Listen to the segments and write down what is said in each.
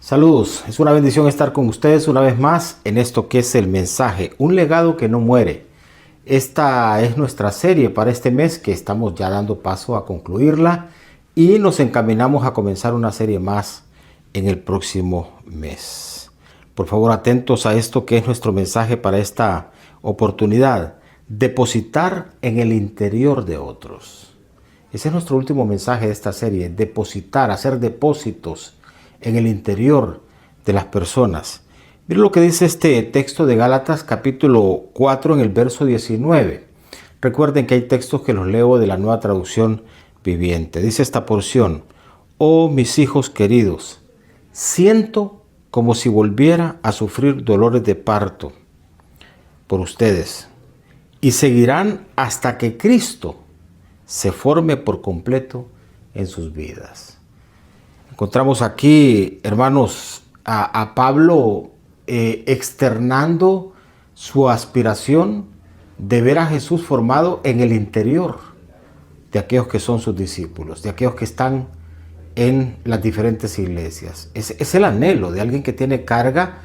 Saludos, es una bendición estar con ustedes una vez más en esto que es el mensaje, un legado que no muere. Esta es nuestra serie para este mes que estamos ya dando paso a concluirla y nos encaminamos a comenzar una serie más en el próximo mes. Por favor, atentos a esto que es nuestro mensaje para esta oportunidad, depositar en el interior de otros. Ese es nuestro último mensaje de esta serie, depositar, hacer depósitos en el interior de las personas. Miren lo que dice este texto de Gálatas capítulo 4 en el verso 19. Recuerden que hay textos que los leo de la Nueva Traducción Viviente. Dice esta porción: oh mis hijos queridos, siento como si volviera a sufrir dolores de parto por ustedes y seguirán hasta que Cristo se forme por completo en sus vidas. Encontramos aquí, hermanos, a Pablo externando su aspiración de ver a Jesús formado en el interior de aquellos que son sus discípulos, de aquellos que están en las diferentes iglesias. Es el anhelo de alguien que tiene carga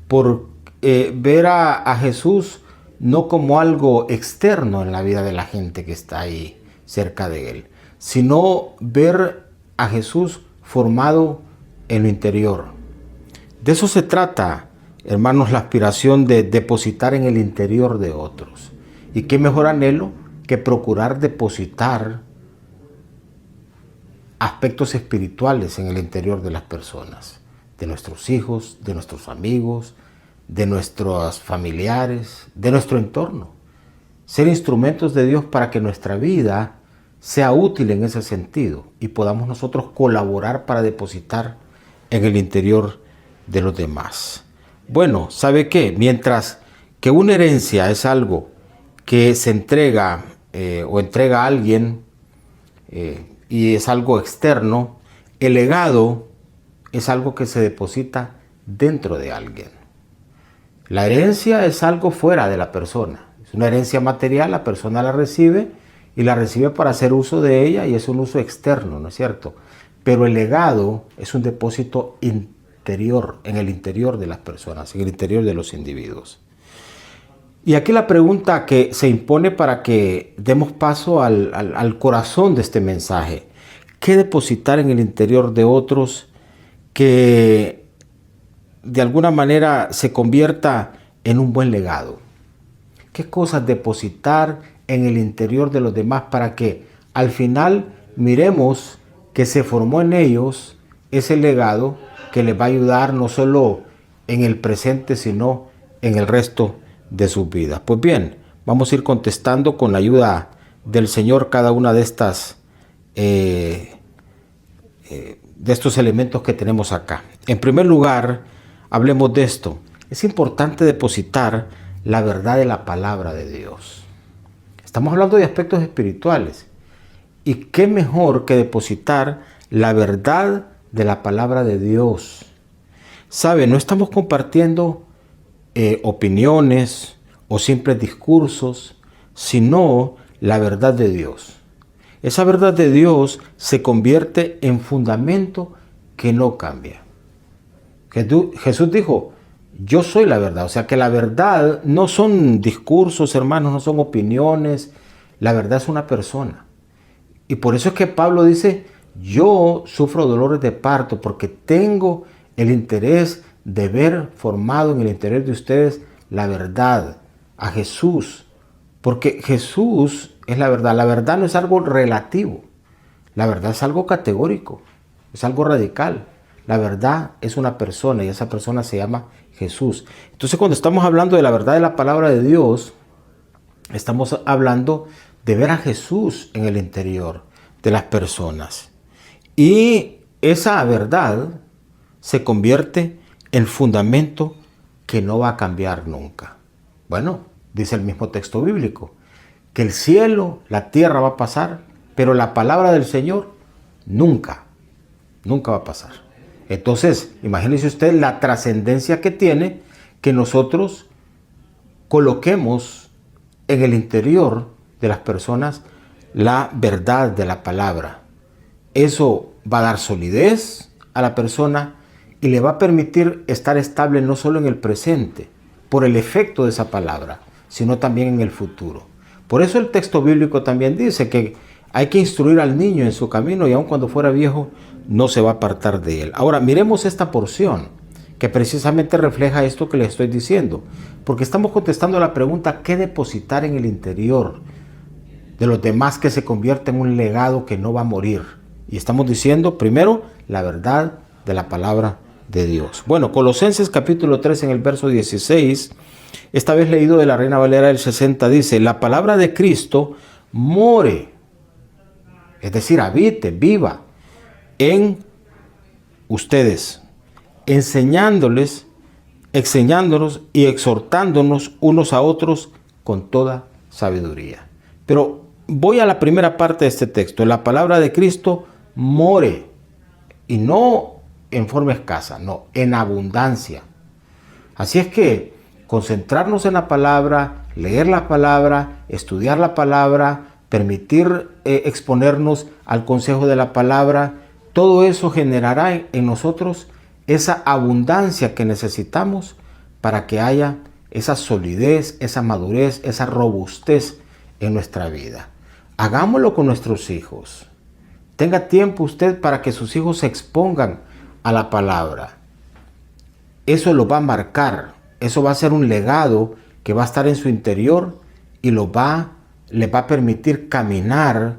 por ver a Jesús no como algo externo en la vida de la gente que está ahí cerca de él, sino ver a Jesús formado en lo interior. De eso se trata, hermanos, la aspiración de depositar en el interior de otros. Y qué mejor anhelo que procurar depositar aspectos espirituales en el interior de las personas, de nuestros hijos, de nuestros amigos, de nuestros familiares, de nuestro entorno. Ser instrumentos de Dios para que nuestra vida sea útil en ese sentido y podamos nosotros colaborar para depositar en el interior de los demás. Bueno, ¿sabe qué? Mientras que una herencia es algo que se entrega o entrega a alguien y es algo externo, el legado es algo que se deposita dentro de alguien. La herencia es algo fuera de la persona. Es una herencia material, la persona la recibe y la recibe para hacer uso de ella y es un uso externo, ¿no es cierto? Pero el legado es un depósito interior, en el interior de las personas, en el interior de los individuos. Y aquí la pregunta que se impone para que demos paso al corazón de este mensaje: ¿qué depositar en el interior de otros que de alguna manera se convierta en un buen legado? ¿Qué cosas depositar en el interior de los demás para que al final miremos que se formó en ellos ese legado que les va a ayudar no solo en el presente, sino en el resto de sus vidas? Pues bien, vamos a ir contestando con la ayuda del Señor cada una de estas de estos elementos que tenemos acá. En primer lugar, hablemos de esto. Es importante depositar la verdad de la palabra de Dios. Estamos hablando de aspectos espirituales. ¿Y qué mejor que depositar la verdad de la palabra de Dios? ¿Sabe? No estamos compartiendo opiniones o simples discursos, sino la verdad de Dios. Esa verdad de Dios se convierte en fundamento que no cambia. Jesús dijo: yo soy la verdad. O sea que la verdad no son discursos, hermanos, no son opiniones. La verdad es una persona. Y por eso es que Pablo dice: yo sufro dolores de parto porque tengo el interés de ver formado en el interior de ustedes la verdad, a Jesús. Porque Jesús es la verdad. La verdad no es algo relativo. La verdad es algo categórico. Es algo radical. La verdad es una persona y esa persona se llama Jesús. Entonces, cuando estamos hablando de la verdad de la palabra de Dios, estamos hablando de ver a Jesús en el interior de las personas. Y esa verdad se convierte en fundamento que no va a cambiar nunca. Bueno, dice el mismo texto bíblico, que el cielo, la tierra va a pasar, pero la palabra del Señor nunca va a pasar. Entonces, imagínese usted la trascendencia que tiene que nosotros coloquemos en el interior de las personas la verdad de la palabra. Eso va a dar solidez a la persona y le va a permitir estar estable no solo en el presente, por el efecto de esa palabra, sino también en el futuro. Por eso el texto bíblico también dice que hay que instruir al niño en su camino y aun cuando fuera viejo no se va a apartar de él. Ahora miremos esta porción que precisamente refleja esto que les estoy diciendo, porque estamos contestando la pregunta ¿qué depositar en el interior de los demás que se convierte en un legado que no va a morir? Y estamos diciendo primero la verdad de la palabra de Dios. Bueno, Colosenses capítulo 3 en el verso 16, esta vez leído de la Reina Valera del 60, dice: la palabra de Cristo more, es decir, habite, viva en ustedes, enseñándonos y exhortándonos unos a otros con toda sabiduría. Pero voy a la primera parte de este texto. La palabra de Cristo more, y no en forma escasa, no, en abundancia. Así es que concentrarnos en la palabra, leer la palabra, estudiar la palabra, permitir exponernos al consejo de la palabra, todo eso generará en nosotros esa abundancia que necesitamos para que haya esa solidez, esa madurez, esa robustez en nuestra vida. Hagámoslo con nuestros hijos. Tenga tiempo usted para que sus hijos se expongan a la palabra. Eso lo va a marcar, eso va a ser un legado que va a estar en su interior y le va a permitir caminar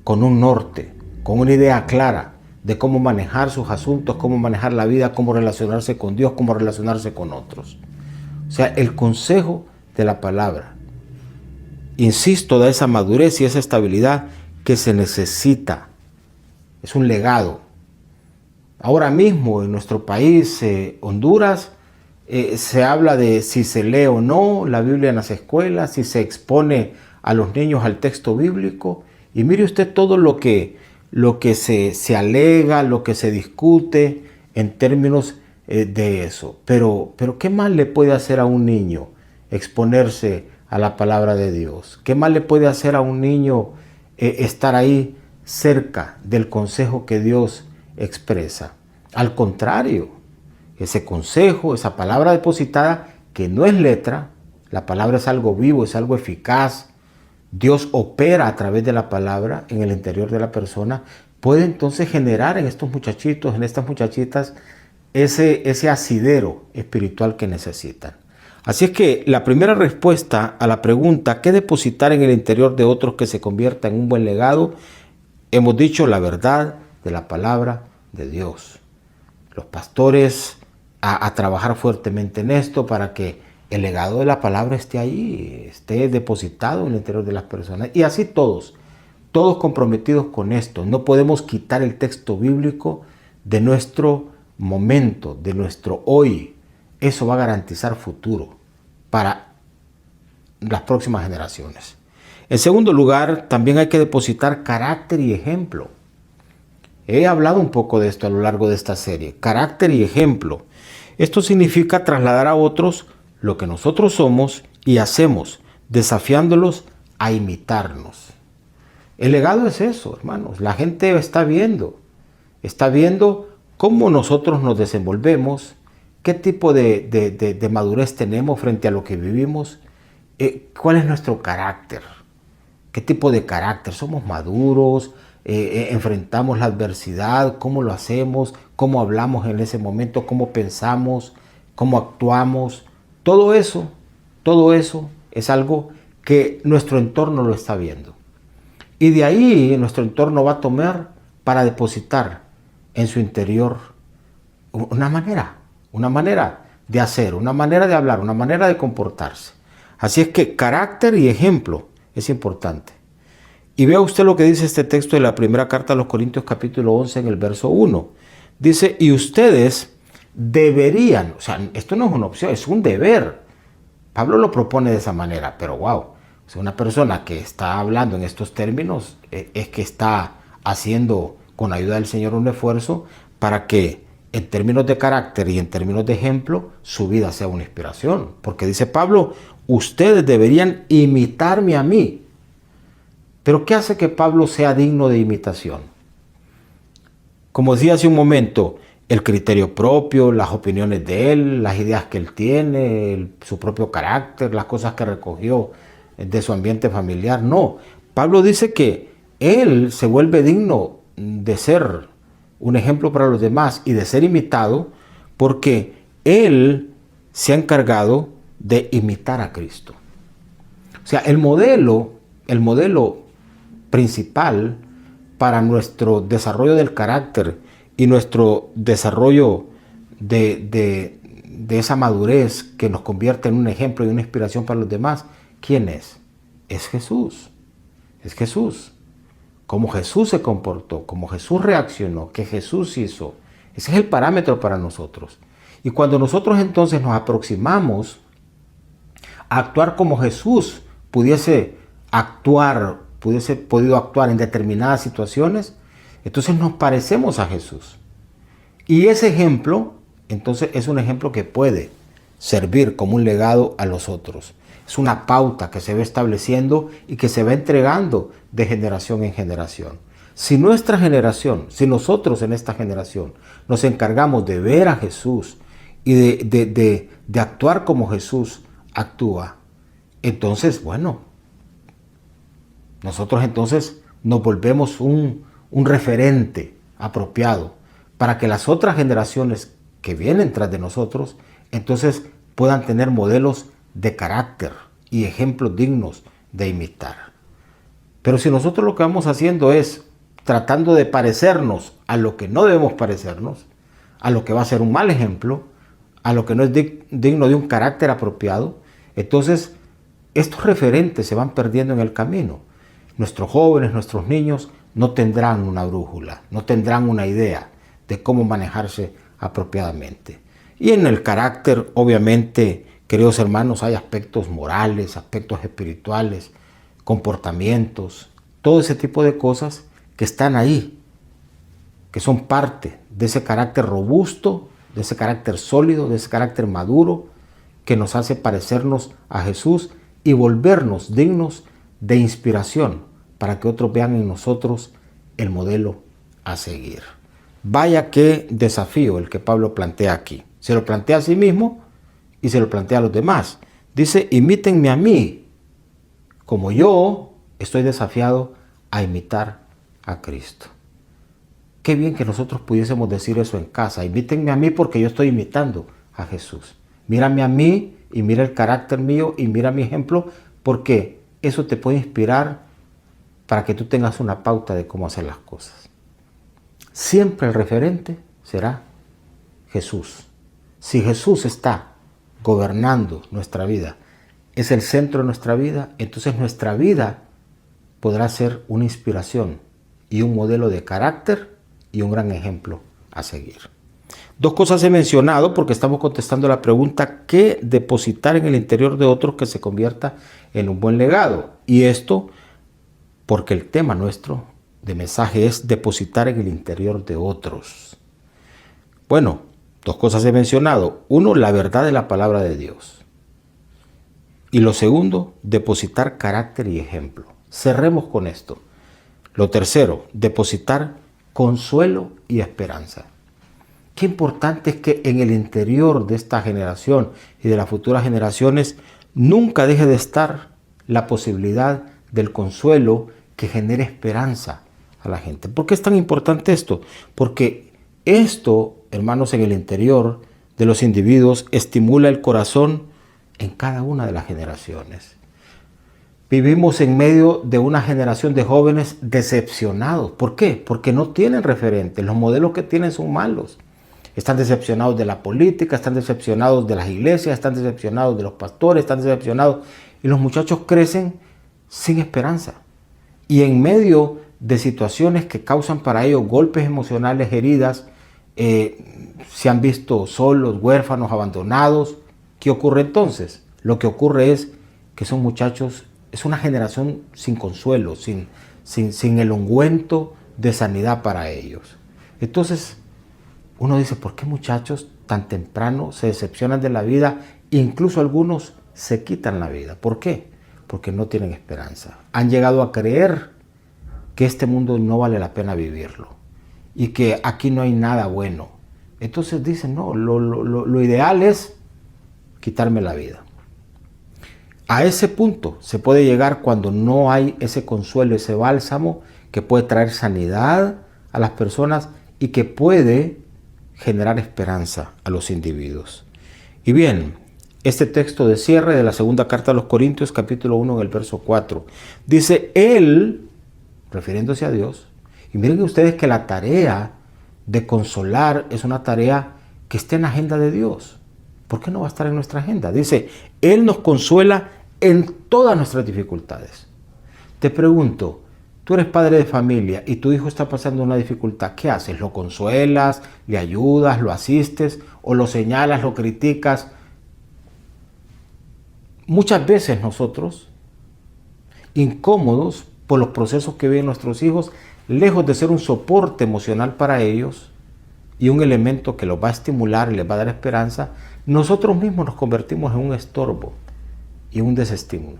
con un norte, con una idea clara de cómo manejar sus asuntos, cómo manejar la vida, cómo relacionarse con Dios, cómo relacionarse con otros. O sea, el consejo de la palabra, insisto, da esa madurez y esa estabilidad que se necesita. Es un legado. Ahora mismo en nuestro país, Honduras, se habla de si se lee o no la Biblia en las escuelas, si se expone a los niños al texto bíblico. Y mire usted todo lo que se alega, lo que se discute en términos de eso. Pero ¿qué más le puede hacer a un niño exponerse a la palabra de Dios? ¿Qué más le puede hacer a un niño estar ahí cerca del consejo que Dios expresa? Al contrario, ese consejo, esa palabra depositada, que no es letra, la palabra es algo vivo, es algo eficaz. Dios opera a través de la palabra en el interior de la persona, puede entonces generar en estos muchachitos, en estas muchachitas, ese asidero espiritual que necesitan. Así es que la primera respuesta a la pregunta, ¿qué depositar en el interior de otros que se convierta en un buen legado? Hemos dicho la verdad de la palabra de Dios. Los pastores a trabajar fuertemente en esto para que el legado de la palabra esté ahí, esté depositado en el interior de las personas. Y así todos comprometidos con esto. No podemos quitar el texto bíblico de nuestro momento, de nuestro hoy. Eso va a garantizar futuro para las próximas generaciones. En segundo lugar, también hay que depositar carácter y ejemplo. He hablado un poco de esto a lo largo de esta serie. Carácter y ejemplo. Esto significa trasladar a otros lo que nosotros somos y hacemos, desafiándolos a imitarnos. El legado es eso, hermanos. La gente está viendo cómo nosotros nos desenvolvemos, qué tipo de madurez tenemos frente a lo que vivimos, cuál es nuestro carácter, qué tipo de carácter, somos maduros, enfrentamos la adversidad, cómo lo hacemos, cómo hablamos en ese momento, cómo pensamos, cómo actuamos. Todo eso es algo que nuestro entorno lo está viendo. Y de ahí nuestro entorno va a tomar para depositar en su interior una manera de hacer, una manera de hablar, una manera de comportarse. Así es que carácter y ejemplo es importante. Y vea usted lo que dice este texto de la primera carta a los Corintios capítulo 11 en el verso 1. Dice, y ustedes deberían, o sea, esto no es una opción, es un deber. Pablo lo propone de esa manera, pero wow, o sea, una persona que está hablando en estos términos es que está haciendo con ayuda del Señor un esfuerzo para que en términos de carácter y en términos de ejemplo su vida sea una inspiración. Porque dice Pablo, ustedes deberían imitarme a mí. Pero ¿qué hace que Pablo sea digno de imitación? Como decía hace un momento, el criterio propio, las opiniones de él, las ideas que él tiene, su propio carácter, las cosas que recogió de su ambiente familiar. No, Pablo dice que él se vuelve digno de ser un ejemplo para los demás y de ser imitado porque él se ha encargado de imitar a Cristo. O sea, el modelo principal para nuestro desarrollo del carácter y nuestro desarrollo de esa madurez que nos convierte en un ejemplo y una inspiración para los demás, ¿quién es? Es Jesús. Es Jesús. Cómo Jesús se comportó, cómo Jesús reaccionó, qué Jesús hizo. Ese es el parámetro para nosotros. Y cuando nosotros entonces nos aproximamos a actuar como Jesús pudiese podido actuar en determinadas situaciones, entonces nos parecemos a Jesús. Y ese ejemplo, entonces, es un ejemplo que puede servir como un legado a los otros. Es una pauta que se va estableciendo y que se va entregando de generación en generación. Si nuestra generación, si nosotros en esta generación nos encargamos de ver a Jesús y de actuar como Jesús actúa, entonces, bueno, nosotros entonces nos volvemos un referente apropiado para que las otras generaciones que vienen tras de nosotros, entonces puedan tener modelos de carácter y ejemplos dignos de imitar. Pero si nosotros lo que vamos haciendo es tratando de parecernos a lo que no debemos parecernos, a lo que va a ser un mal ejemplo, a lo que no es digno de un carácter apropiado, entonces estos referentes se van perdiendo en el camino. Nuestros jóvenes, nuestros niños no tendrán una brújula, no tendrán una idea de cómo manejarse apropiadamente. Y en el carácter, obviamente, queridos hermanos, hay aspectos morales, aspectos espirituales, comportamientos, todo ese tipo de cosas que están ahí, que son parte de ese carácter robusto, de ese carácter sólido, de ese carácter maduro, que nos hace parecernos a Jesús y volvernos dignos de inspiración para que otros vean en nosotros el modelo a seguir. Vaya qué desafío el que Pablo plantea aquí. Se lo plantea a sí mismo y se lo plantea a los demás. Dice, imítenme a mí, como yo estoy desafiado a imitar a Cristo. Qué bien que nosotros pudiésemos decir eso en casa. Imítenme a mí porque yo estoy imitando a Jesús. Mírame a mí y mira el carácter mío y mira mi ejemplo, porque eso te puede inspirar para que tú tengas una pauta de cómo hacer las cosas. Siempre el referente será Jesús. Si Jesús está gobernando nuestra vida, es el centro de nuestra vida, entonces nuestra vida podrá ser una inspiración y un modelo de carácter y un gran ejemplo a seguir. Dos cosas he mencionado porque estamos contestando la pregunta: ¿qué depositar en el interior de otros que se convierta en un buen legado? Y esto porque el tema nuestro de mensaje es depositar en el interior de otros. Bueno, dos cosas he mencionado. Uno, la verdad de la palabra de Dios. Y lo segundo, depositar carácter y ejemplo. Cerremos con esto. Lo tercero, depositar consuelo y esperanza. Qué importante es que en el interior de esta generación y de las futuras generaciones nunca deje de estar la posibilidad del consuelo que genere esperanza a la gente. ¿Por qué es tan importante esto? Porque esto, hermanos, en el interior de los individuos estimula el corazón en cada una de las generaciones. Vivimos en medio de una generación de jóvenes decepcionados. ¿Por qué? Porque no tienen referentes. Los modelos que tienen son malos. Están decepcionados de la política, están decepcionados de las iglesias, están decepcionados de los pastores, están decepcionados. Y los muchachos crecen sin esperanza. Y en medio de situaciones que causan para ellos golpes emocionales, heridas, se han visto solos, huérfanos, abandonados. ¿Qué ocurre entonces? Lo que ocurre es que son muchachos, es una generación sin consuelo, sin el ungüento de sanidad para ellos. Entonces, uno dice, ¿por qué muchachos tan temprano se decepcionan de la vida? Incluso algunos se quitan la vida. ¿Por qué? Porque no tienen esperanza. Han llegado a creer que este mundo no vale la pena vivirlo y que aquí no hay nada bueno. Entonces dicen, no, lo ideal es quitarme la vida. A ese punto se puede llegar cuando no hay ese consuelo, ese bálsamo que puede traer sanidad a las personas y que puede generar esperanza a los individuos. Y bien, este texto de cierre de la segunda carta a los Corintios, capítulo 1, en el verso 4, dice, Él, refiriéndose a Dios, y miren ustedes que la tarea de consolar es una tarea que está en la agenda de Dios. ¿Por qué no va a estar en nuestra agenda? Dice, Él nos consuela en todas nuestras dificultades. Te pregunto, tú eres padre de familia y tu hijo está pasando una dificultad. ¿Qué haces? ¿Lo consuelas? ¿Le ayudas? ¿Lo asistes? ¿O lo señalas? ¿Lo criticas? Muchas veces nosotros, incómodos por los procesos que viven nuestros hijos, lejos de ser un soporte emocional para ellos y un elemento que los va a estimular y les va a dar esperanza, nosotros mismos nos convertimos en un estorbo y un desestímulo.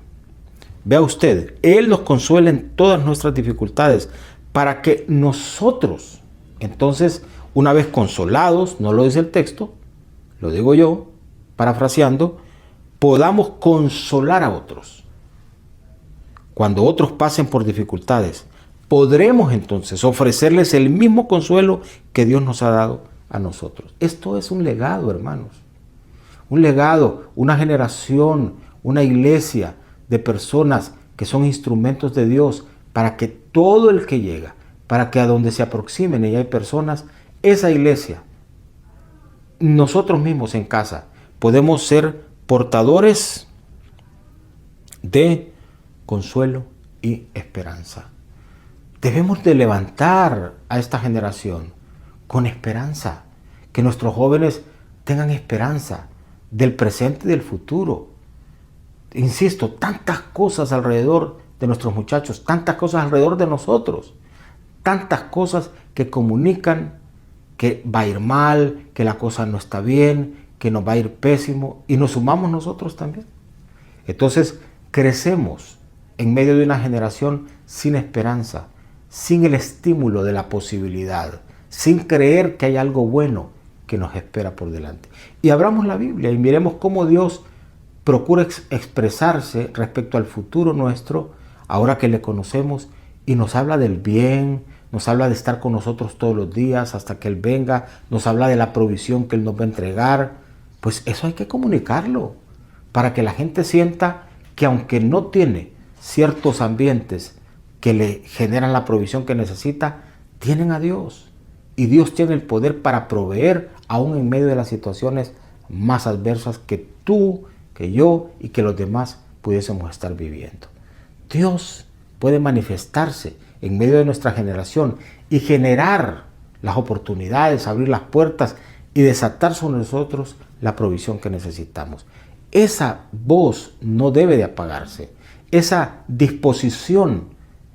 Vea usted, Él nos consuela en todas nuestras dificultades para que nosotros, entonces, una vez consolados, no lo dice el texto, lo digo yo, parafraseando, podamos consolar a otros. Cuando otros pasen por dificultades, podremos entonces ofrecerles el mismo consuelo que Dios nos ha dado a nosotros. Esto es un legado, hermanos. Un legado, una generación, una iglesia de personas que son instrumentos de Dios para que todo el que llega, para que a donde se aproximen y hay personas, esa iglesia, nosotros mismos en casa, podemos ser portadores de consuelo y esperanza. Debemos de levantar a esta generación con esperanza, que nuestros jóvenes tengan esperanza del presente y del futuro. Insisto, tantas cosas alrededor de nuestros muchachos, tantas cosas alrededor de nosotros, tantas cosas que comunican que va a ir mal, que la cosa no está bien, que nos va a ir pésimo, y nos sumamos nosotros también. Entonces crecemos en medio de una generación sin esperanza, sin el estímulo de la posibilidad, sin creer que hay algo bueno que nos espera por delante. Y abramos la Biblia y miremos cómo Dios procura expresarse respecto al futuro nuestro, ahora que le conocemos, y nos habla del bien, nos habla de estar con nosotros todos los días hasta que Él venga, nos habla de la provisión que Él nos va a entregar. Pues eso hay que comunicarlo, para que la gente sienta que aunque no tiene ciertos ambientes que le generan la provisión que necesita, tienen a Dios. Y Dios tiene el poder para proveer aún en medio de las situaciones más adversas que tú, que yo y que los demás pudiésemos estar viviendo. Dios puede manifestarse en medio de nuestra generación y generar las oportunidades, abrir las puertas y desatar sobre nosotros la provisión que necesitamos. Esa voz no debe de apagarse. Esa disposición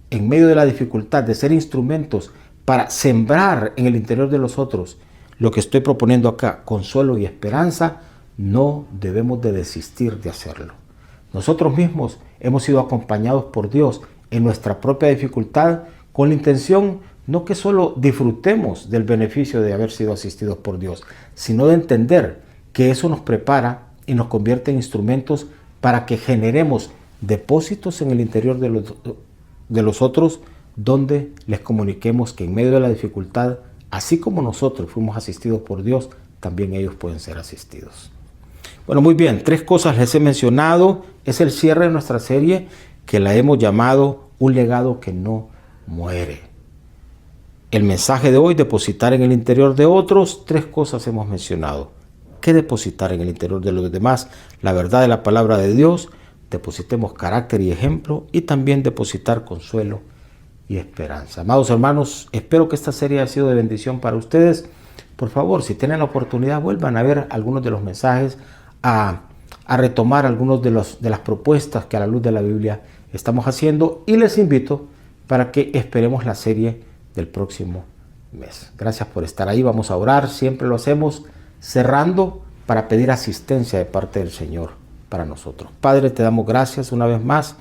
en medio de la dificultad de ser instrumentos para sembrar en el interior de los otros lo que estoy proponiendo acá, consuelo y esperanza, no debemos de desistir de hacerlo. Nosotros mismos hemos sido acompañados por Dios en nuestra propia dificultad con la intención no que solo disfrutemos del beneficio de haber sido asistidos por Dios, sino de entender que eso nos prepara y nos convierte en instrumentos para que generemos depósitos en el interior de los otros, donde les comuniquemos que en medio de la dificultad, así como nosotros fuimos asistidos por Dios, también ellos pueden ser asistidos. Bueno, muy bien, 3 cosas les he mencionado. Es el cierre de nuestra serie que la hemos llamado Un legado que no muere. El mensaje de hoy, depositar en el interior de otros. 3 cosas hemos mencionado. ¿Qué depositar en el interior de los demás? La verdad de la palabra de Dios. Depositemos carácter y ejemplo, y también depositar consuelo y esperanza. Amados hermanos, espero que esta serie haya sido de bendición para ustedes. Por favor, si tienen la oportunidad, vuelvan a ver algunos de los mensajes, a retomar algunos de las propuestas que a la luz de la Biblia estamos haciendo, y les invito para que esperemos la serie del próximo mes. Gracias por estar ahí. Vamos a orar, siempre lo hacemos cerrando para pedir asistencia de parte del Señor para nosotros. Padre, te damos gracias una vez más.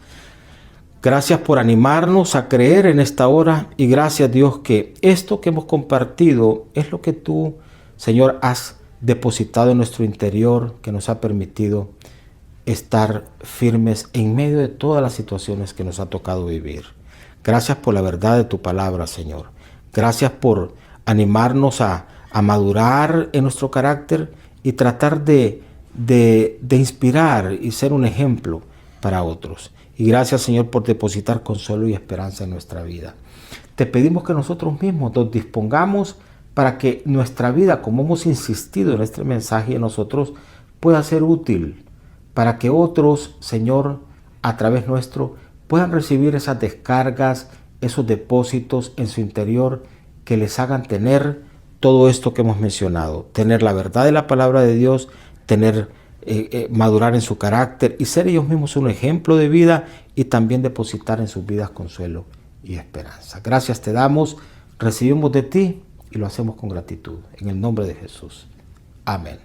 Gracias por animarnos a creer en esta hora, y gracias, Dios, que esto que hemos compartido es lo que tú Señor, has depositado en nuestro interior, que nos ha permitido estar firmes en medio de todas las situaciones que nos ha tocado vivir. Gracias por la verdad de tu palabra, Señor. Gracias por animarnos a madurar en nuestro carácter y tratar de inspirar y ser un ejemplo para otros. Y gracias, Señor, por depositar consuelo y esperanza en nuestra vida. Te pedimos que nosotros mismos nos dispongamos para que nuestra vida, como hemos insistido en este mensaje de nosotros, pueda ser útil para que otros, Señor, a través nuestro, puedan recibir esas descargas, esos depósitos en su interior que les hagan tener todo esto que hemos mencionado, tener la verdad de la palabra de Dios, madurar en su carácter y ser ellos mismos un ejemplo de vida y también depositar en sus vidas consuelo y esperanza. Gracias te damos, recibimos de ti y lo hacemos con gratitud. En el nombre de Jesús. Amén.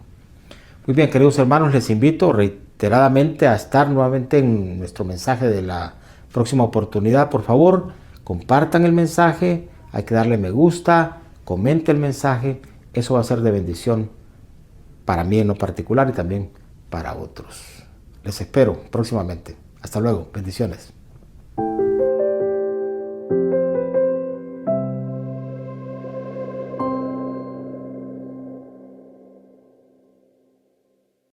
Muy bien, queridos hermanos, les invito reiteradamente a estar nuevamente en nuestro mensaje de la próxima oportunidad. Por favor, compartan el mensaje, hay que darle me gusta, comente el mensaje, eso va a ser de bendición para mí en lo particular y también para otros. Les espero próximamente. Hasta luego, bendiciones.